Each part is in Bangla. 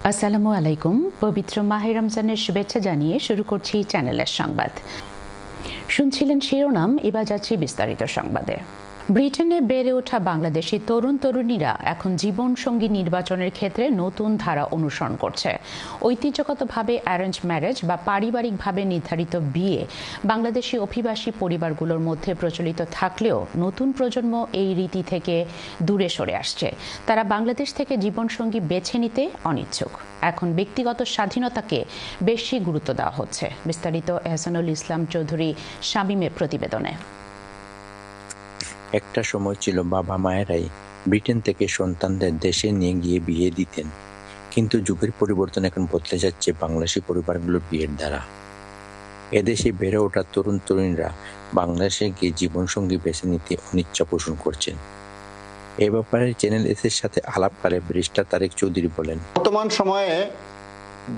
আসসালামু আলাইকুম। পবিত্র মাহে রমজানের শুভেচ্ছা জানিয়ে শুরু করছি চ্যানেলের সংবাদ। শুনছিলেন শিরোনাম, এবার যাচ্ছি বিস্তারিত সংবাদে। ব্রিটেনে বেড়ে ওঠা বাংলাদেশি তরুণ তরুণীরা এখন জীবনসঙ্গী নির্বাচনের ক্ষেত্রে নতুন ধারা অনুসরণ করছে। ঐতিহ্যগতভাবে অ্যারেঞ্জ ম্যারেজ বা পারিবারিকভাবে নির্ধারিত বিয়ে বাংলাদেশি অভিবাসী পরিবারগুলোর মধ্যে প্রচলিত থাকলেও নতুন প্রজন্ম এই রীতি থেকে দূরে সরে আসছে। তারা বাংলাদেশ থেকে জীবনসঙ্গী বেছে নিতে অনিচ্ছুক। এখন ব্যক্তিগত স্বাধীনতাকে বেশি গুরুত্ব দেওয়া হচ্ছে। বিস্তারিত এহসানুল ইসলাম চৌধুরী শামীমের প্রতিবেদনে। একটা সময় ছিল বাবা মায়েরাই ব্রিটেন থেকে সন্তানদের দেশে নিয়ে গিয়ে বিয়ে দিতেন, কিন্তু যুগের পরিবর্তন এখন বদলে যাচ্ছে বাংলাদেশি পরিবারগুলোর বিয়ের দ্বারা। এদেশে বেড়ে ওঠা তরুণ তরুণীরা বাংলাদেশে গিয়ে জীবনসঙ্গী বেছে নিতে অনিচ্ছা পোষণ করছেন। এ ব্যাপারে চ্যানেল এস এর সাথে আলাপকালে ব্যারিস্টার তারেক চৌধুরী বলেন, বর্তমান সময়ে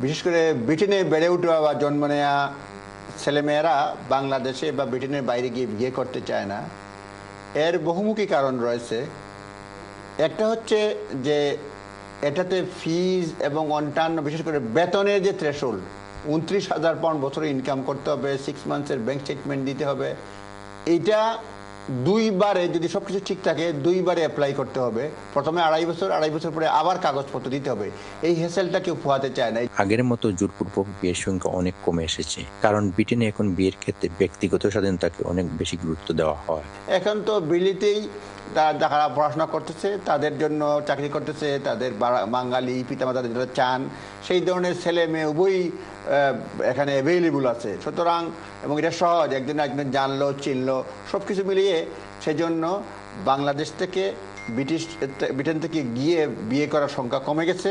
বিশেষ করে ব্রিটেনে বেড়ে উঠা বা জন্ম নেওয়া ছেলেমেয়েরা বাংলাদেশে বা ব্রিটেনের বাইরে গিয়ে বিয়ে করতে চায় না। এর বহুমুখী কারণ রয়েছে। একটা হচ্ছে যে এটাতে ফিজ এবং অন্যান্য বিশেষ করে বেতনের যে থ্রেশহোল্ড, 29,000 পাউন্ড বছরে ইনকাম করতে হবে, 6 মান্থসের ব্যাংক স্টেটমেন্ট দিতে হবে। এইটা দুইবারে, যদি সব কিছু ঠিক থাকে, দুইবারে অ্যাপ্লাই করতে হবে। প্রথমে আড়াই বছর পরে আবার কাগজপত্র দিতে হবে। এই হেসেলটা কেউ পোহাতে চায় না। আগের মতো জোরপূর্বক বিয়ের সংখ্যা অনেক কমে এসেছে, কারণ ব্রিটেনে এখন বিয়ের ক্ষেত্রে ব্যক্তিগত স্বাধীনতাকে অনেক বেশি গুরুত্ব দেওয়া হয়। এখন তো বিলিতেই যারা পড়াশোনা করতেছে, তাদের জন্য চাকরি করতেছে, তাদের বাঙালি পিতামাতা যারা চান সেই ধরনের ছেলে মেয়ে উভয়ই এখানে অ্যাভেলেবল আছে। সুতরাং এবং এটা সহজ, একজন জানলো চিনলো সব কিছু মিলিয়ে সেজন্য বাংলাদেশ থেকে ব্রিটেন থেকে গিয়ে বিয়ে করার সংখ্যা কমে গেছে।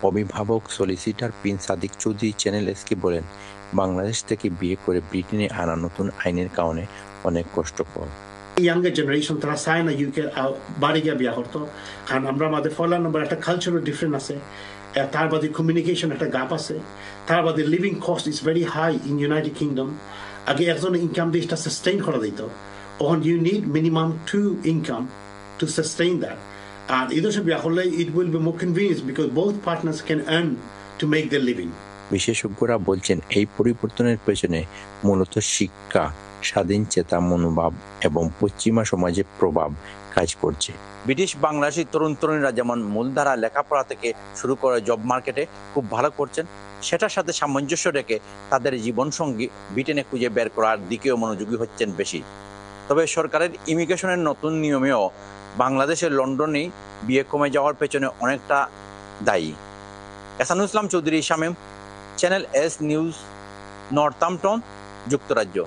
অভিভাবক সলিসিটার প্রিন্স সাদিক চৌধুরী চ্যানেল এসকে বলেন, বাংলাদেশ থেকে বিয়ে করে ব্রিটেনে আনা নতুন আইনের কারণে অনেক কষ্টকর। ইয়াঙ্গার জেনারেশন তারা চায় না ইউকে বাড়ি গিয়ে বিয়া করতো, কারণ আমরা আমাদের ফলার নম্বর একটা কালচারাল ডিফারেন্স আছে, তার বাদে কমিউনিকেশন একটা গ্যাপ আছে, তার বাদে living cost is very high in United Kingdom. আগে একজনের ইনকাম দিয়ে এটা সাস্টেইন করা দিত, তখন you need minimum 2 income to sustain that. আর এদের সাথে বিয়া করলে it will be more convenience because both partners can earn to make their living. বিশেষজ্ঞরা বলছেন, এই পরিবর্তনের পেছনে মূলত শিক্ষা, স্বাধীন চেতা মনোভাব এবং পশ্চিমা সমাজের প্রভাব কাজ করছে। ব্রিটিশ বাংলাদেশি তরুণ তরুণীরা যেমন মূলধারা লেখাপড়া থেকে শুরু করে জব মার্কেটে খুব ভালো করছেন, সেটার সাথে সামঞ্জস্য রেখে তাদের জীবনসঙ্গী ব্রিটেনে খুঁজে বের করার দিকেও মনোযোগী হচ্ছেন বেশি। তবে সরকারের ইমিগ্রেশনের নতুন নিয়মেও বাংলাদেশের লন্ডনেই বিয়ে কমে যাওয়ার পেছনে অনেকটা দায়ী। Ehsanul Islam Chowdhury Shamim, Channel S News, Northampton, যুক্তরাজ্য।